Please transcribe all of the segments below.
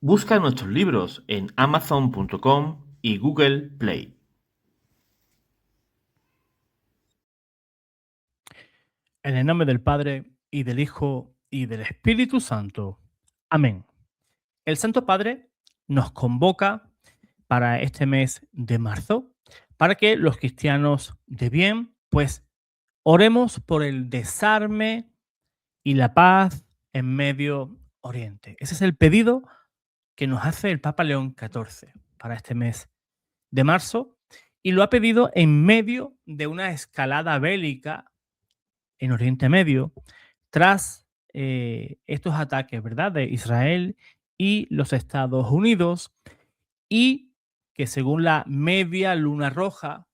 Busca nuestros libros en Amazon.com y Google Play. En el nombre del Padre, y del Hijo, y del Espíritu Santo. Amén. El Santo Padre nos convoca para este mes de marzo, para que los cristianos de bien, pues, oremos por el desarme y la paz en Medio Oriente. Ese es el pedido que nos hace el Papa León XIV para este mes de marzo, y lo ha pedido en medio de una escalada bélica en Oriente Medio, tras estos ataques, ¿verdad?, de Israel y los Estados Unidos, y que según la Media Luna Roja,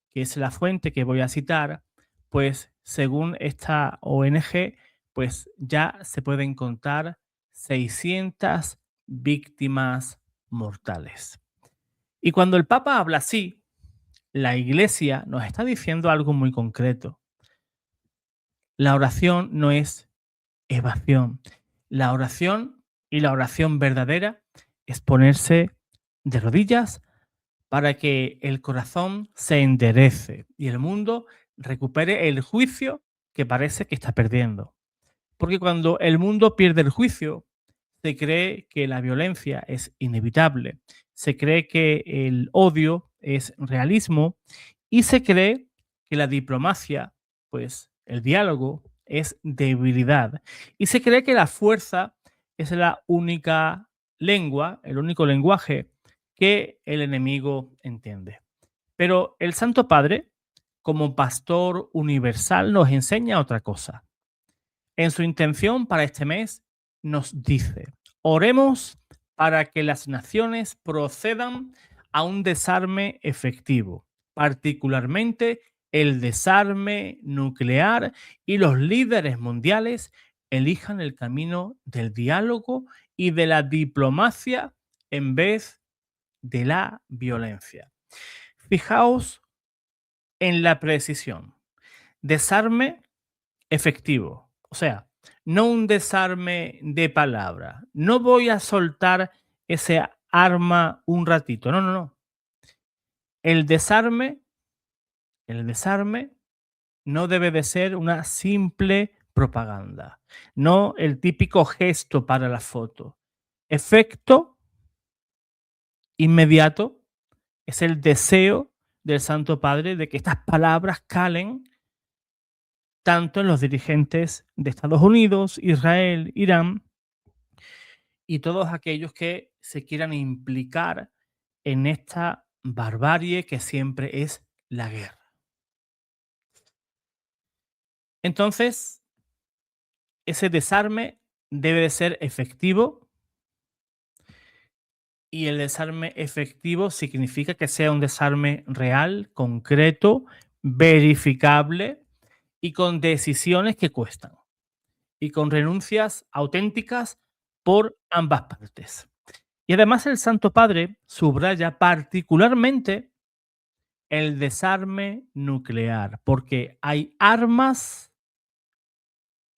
que es la fuente que voy a citar, pues según esta ONG, pues ya se pueden contar 600 víctimas mortales. Y cuando el Papa habla así, la Iglesia nos está diciendo algo muy concreto. La oración no es evasión. La oración, y la oración verdadera, es ponerse de rodillas para que el corazón se enderece y el mundo recupere el juicio que parece que está perdiendo. Porque cuando el mundo pierde el juicio, se cree que la violencia es inevitable, se cree que el odio es realismo y se cree que la diplomacia, pues el diálogo, es debilidad. Y se cree que la fuerza es la única lengua, el único lenguaje que el enemigo entiende. Pero el Santo Padre, como pastor universal, nos enseña otra cosa. En su intención para este mes nos dice: oremos para que las naciones procedan a un desarme efectivo, particularmente el desarme nuclear, y los líderes mundiales elijan el camino del diálogo y de la diplomacia en vez de la violencia. Fijaos en la precisión. Desarme efectivo. O sea, no un desarme de palabra. No voy a soltar ese arma un ratito. No, no, no. El desarme, el desarme no debe de ser una simple propaganda. No el típico gesto para la foto. Efecto inmediato es el deseo del Santo Padre de que estas palabras calen tanto en los dirigentes de Estados Unidos, Israel, Irán y todos aquellos que se quieran implicar en esta barbarie que siempre es la guerra. Entonces, ese desarme debe de ser efectivo, y el desarme efectivo significa que sea un desarme real, concreto, verificable y con decisiones que cuestan, y con renuncias auténticas por ambas partes. Y además el Santo Padre subraya particularmente el desarme nuclear, porque hay armas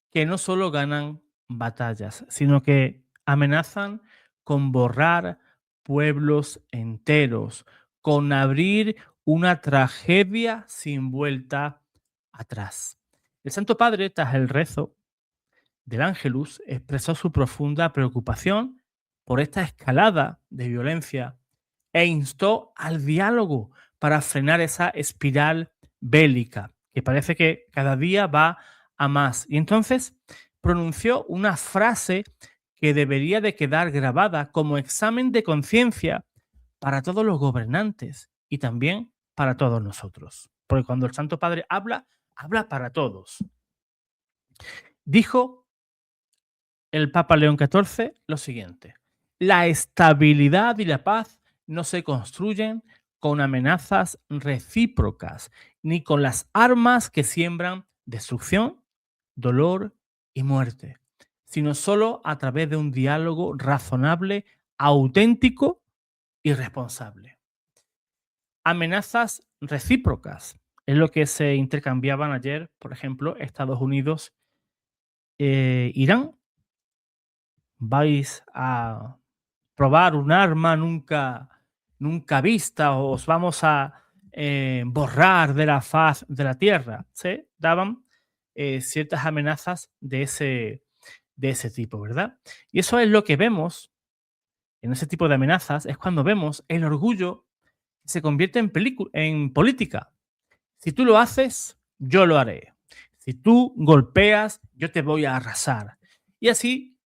que no solo ganan batallas, sino que amenazan con borrar pueblos enteros, con abrir una tragedia sin vuelta atrás. El Santo Padre, tras el rezo del Ángelus, expresó su profunda preocupación por esta escalada de violencia e instó al diálogo para frenar esa espiral bélica que parece que cada día va a más. Y entonces pronunció una frase que debería de quedar grabada como examen de conciencia para todos los gobernantes y también para todos nosotros. Porque cuando el Santo Padre habla, habla para todos. Dijo el Papa León XIV lo siguiente: la estabilidad y la paz no se construyen con amenazas recíprocas, ni con las armas que siembran destrucción, dolor y muerte, sino solo a través de un diálogo razonable, auténtico y responsable. Amenazas recíprocas es lo que se intercambiaban ayer, por ejemplo, Estados Unidos, Irán. Vais a probar un arma nunca vista, o os vamos a borrar de la faz de la tierra. Se daban ciertas amenazas de ese tipo, ¿verdad? Y eso es lo que vemos en ese tipo de amenazas, es cuando vemos el orgullo que se convierte en política. Si tú lo haces, yo lo haré. Si tú golpeas, yo te voy a arrasar. Y así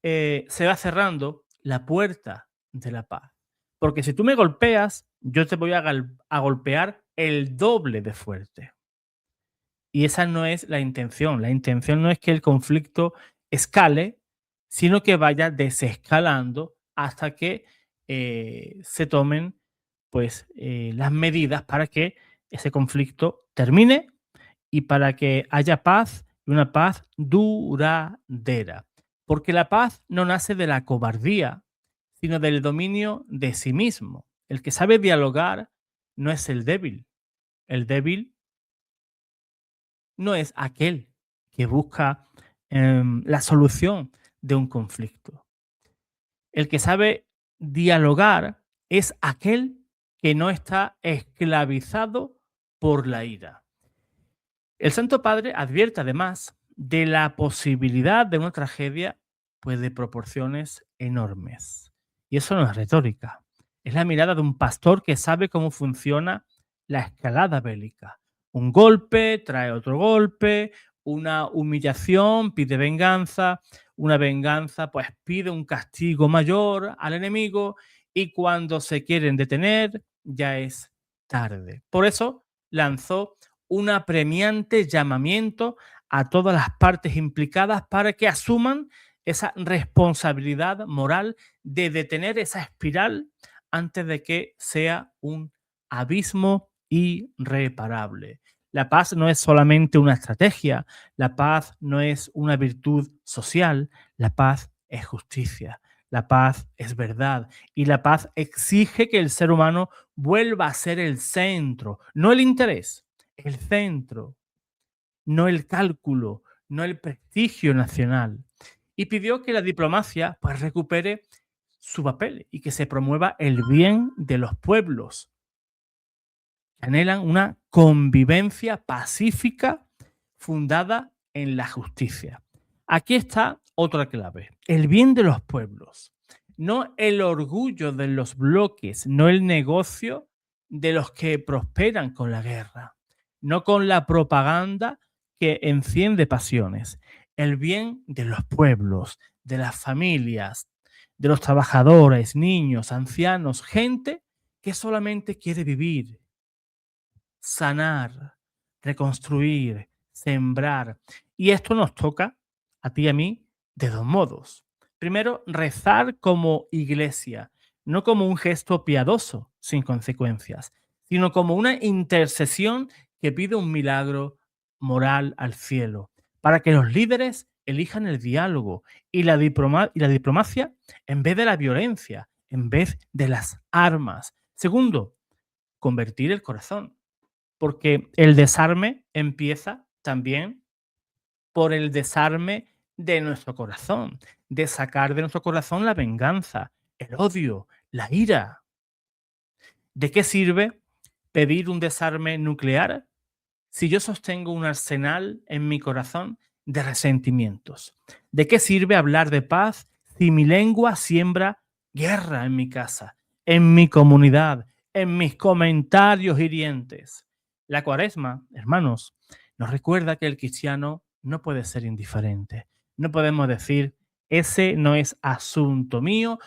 se va cerrando la puerta de la paz. Porque si tú me golpeas, yo te voy a golpear el doble de fuerte. Y esa no es la intención. La intención no es que el conflicto escale, sino que vaya desescalando hasta que se tomen pues, las medidas para que ese conflicto termine y para que haya paz y una paz duradera. Porque la paz no nace de la cobardía, sino del dominio de sí mismo. El que sabe dialogar no es el débil. El débil no es aquel que busca la solución de un conflicto. El que sabe dialogar es aquel que no está esclavizado por la ira. El Santo Padre advierte además de la posibilidad de una tragedia pues de proporciones enormes. Y eso no es retórica. Es la mirada de un pastor que sabe cómo funciona la escalada bélica. Un golpe trae otro golpe, una humillación pide venganza, una venganza pues pide un castigo mayor al enemigo y cuando se quieren detener ya es tarde. Por eso lanzó un apremiante llamamiento a todas las partes implicadas para que asuman esa responsabilidad moral de detener esa espiral antes de que sea un abismo irreparable. La paz no es solamente una estrategia, la paz no es una virtud social, la paz es justicia, la paz es verdad y la paz exige que el ser humano vuelva a ser el centro, no el interés, el centro, no el cálculo, no el prestigio nacional. Y pidió que la diplomacia pues recupere su papel y que se promueva el bien de los pueblos. Anhelan una convivencia pacífica fundada en la justicia. Aquí está otra clave, el bien de los pueblos, no el orgullo de los bloques, no el negocio de los que prosperan con la guerra, no con la propaganda que enciende pasiones, el bien de los pueblos, de las familias, de los trabajadores, niños, ancianos, gente que solamente quiere vivir, sanar, reconstruir, sembrar. Y esto nos toca a ti y a mí de dos modos. Primero, rezar como iglesia, no como un gesto piadoso sin consecuencias, sino como una intercesión que pide un milagro moral al cielo, para que los líderes elijan el diálogo y la diplomacia en vez de la violencia, en vez de las armas. Segundo, convertir el corazón, porque el desarme empieza también por el desarme de nuestro corazón, de sacar de nuestro corazón la venganza, el odio, la ira. ¿De qué sirve pedir un desarme nuclear si yo sostengo un arsenal en mi corazón de resentimientos? ¿De qué sirve hablar de paz si mi lengua siembra guerra en mi casa, en mi comunidad, en mis comentarios hirientes? La Cuaresma, hermanos, nos recuerda que el cristiano no puede ser indiferente. No podemos decir, ese no es asunto mío.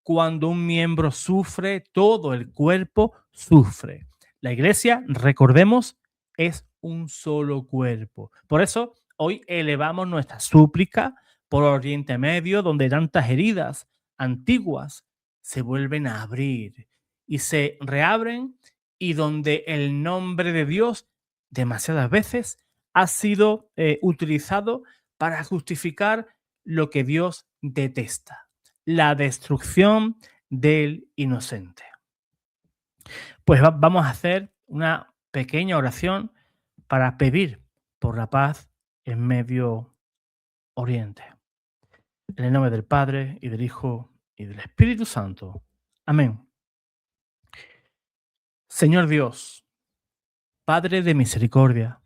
Cuando un miembro sufre, todo el cuerpo sufre. La iglesia, recordemos, es un solo cuerpo. Por eso hoy elevamos nuestra súplica por Oriente Medio, donde tantas heridas antiguas se vuelven a abrir y se reabren, y donde el nombre de Dios demasiadas veces ha sido utilizado para justificar lo que Dios detesta, la destrucción del inocente. Pues vamos a hacer una pequeña oración para pedir por la paz en Medio Oriente. En el nombre del Padre y del Hijo y del Espíritu Santo. Amén. Señor Dios, Padre de misericordia,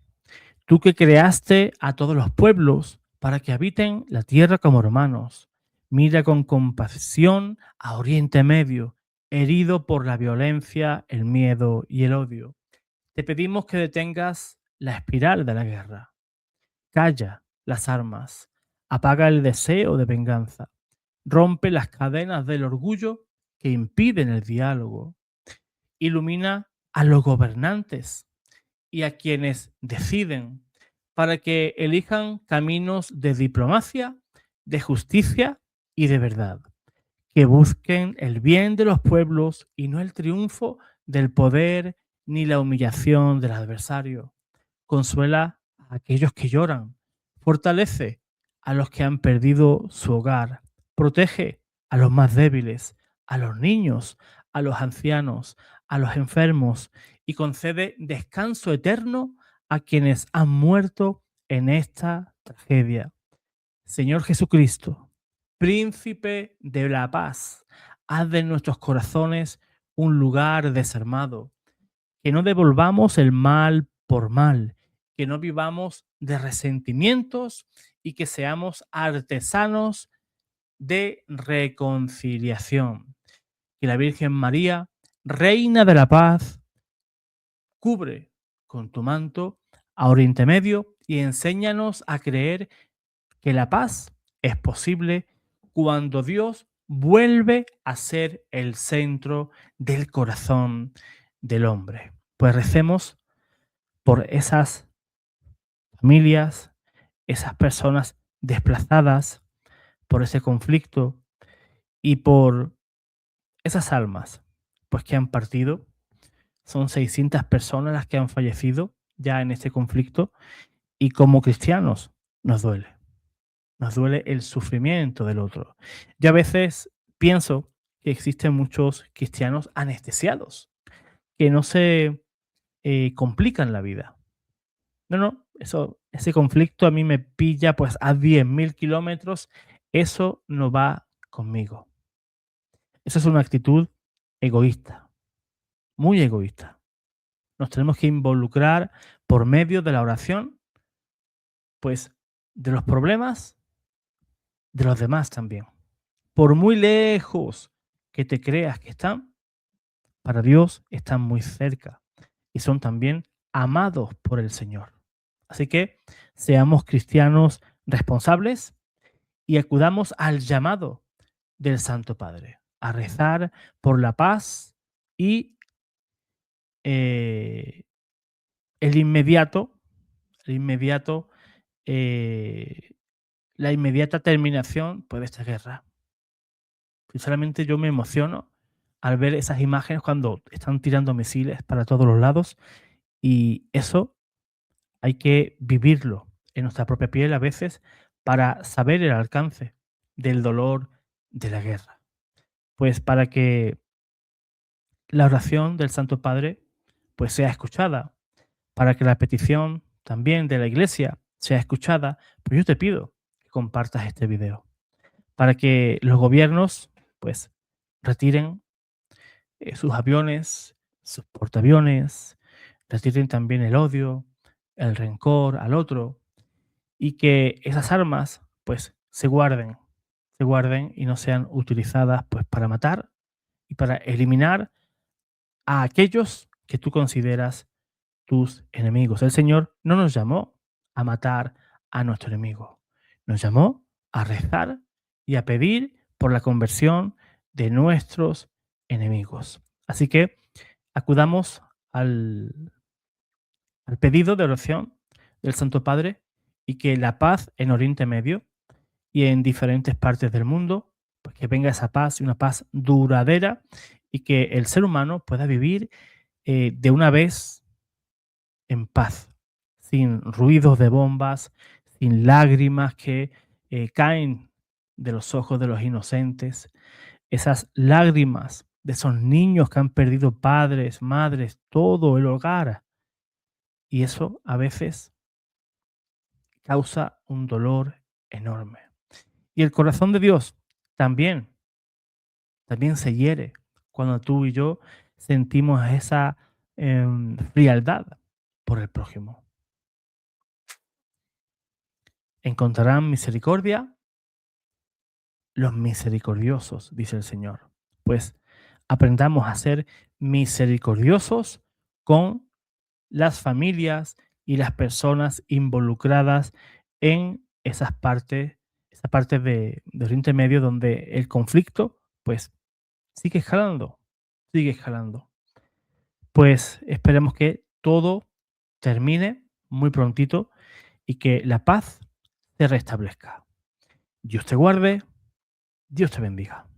tú que creaste a todos los pueblos para que habiten la tierra como hermanos, mira con compasión a Oriente Medio, herido por la violencia, el miedo y el odio. Te pedimos que detengas la espiral de la guerra. Calla las armas, apaga el deseo de venganza, rompe las cadenas del orgullo que impiden el diálogo, ilumina a los gobernantes y a quienes deciden para que elijan caminos de diplomacia, de justicia y de verdad, que busquen el bien de los pueblos y no el triunfo del poder ni la humillación del adversario. Consuela a aquellos que lloran, fortalece a los que han perdido su hogar, protege a los más débiles, a los niños, a los ancianos, a los enfermos y concede descanso eterno a quienes han muerto en esta tragedia. Señor Jesucristo, príncipe de la paz, haz de nuestros corazones un lugar desarmado, que no devolvamos el mal por mal, que no vivamos de resentimientos y que seamos artesanos de reconciliación. Que la Virgen María, Reina de la Paz, cubre con tu manto a Oriente Medio y enséñanos a creer que la paz es posible cuando Dios vuelve a ser el centro del corazón del hombre. Pues recemos por esas familias, esas personas desplazadas por ese conflicto y por esas almas pues que han partido. Son 600 personas las que han fallecido ya en este conflicto y como cristianos nos duele. Nos duele el sufrimiento del otro. Yo a veces pienso que existen muchos cristianos anestesiados, que no se complican la vida. No, no, ese conflicto a mí me pilla pues a 10.000 kilómetros, eso no va conmigo. Esa es una actitud egoísta, muy egoísta. Nos tenemos que involucrar por medio de la oración, pues de los problemas de los demás también. Por muy lejos que te creas que están, para Dios están muy cerca y son también amados por el Señor. Así que seamos cristianos responsables y acudamos al llamado del Santo Padre, a rezar por la paz y eh, el inmediato, el inmediato, eh, la inmediata terminación pues, de esta guerra. Sinceramente yo me emociono al ver esas imágenes cuando están tirando misiles para todos los lados y eso hay que vivirlo en nuestra propia piel a veces para saber el alcance del dolor de la guerra. Pues para que la oración del Santo Padre pues sea escuchada, para que la petición también de la Iglesia sea escuchada, pues yo te pido que compartas este video, para que los gobiernos pues retiren sus aviones, sus portaaviones, retiren también el odio, el rencor al otro y que esas armas pues se guarden y no sean utilizadas pues para matar y para eliminar a aquellos que tú consideras tus enemigos. El Señor no nos llamó a matar a nuestro enemigo, nos llamó a rezar y a pedir por la conversión de nuestros enemigos. Así que acudamos al pedido de oración del Santo Padre y que la paz en Oriente Medio y en diferentes partes del mundo, pues que venga esa paz y una paz duradera y que el ser humano pueda vivir de una vez en paz, sin ruidos de bombas, sin lágrimas que caen de los ojos de los inocentes, esas lágrimas de esos niños que han perdido padres, madres, todo el hogar. Y eso a veces causa un dolor enorme. Y el corazón de Dios también también se hiere cuando tú y yo sentimos esa frialdad por el prójimo. Encontrarán misericordia los misericordiosos, dice el Señor. Pues aprendamos a ser misericordiosos con las familias y las personas involucradas en esa parte de Oriente Medio donde el conflicto, pues, sigue escalando. Pues esperemos que todo termine muy prontito y que la paz se restablezca. Dios te guarde, Dios te bendiga.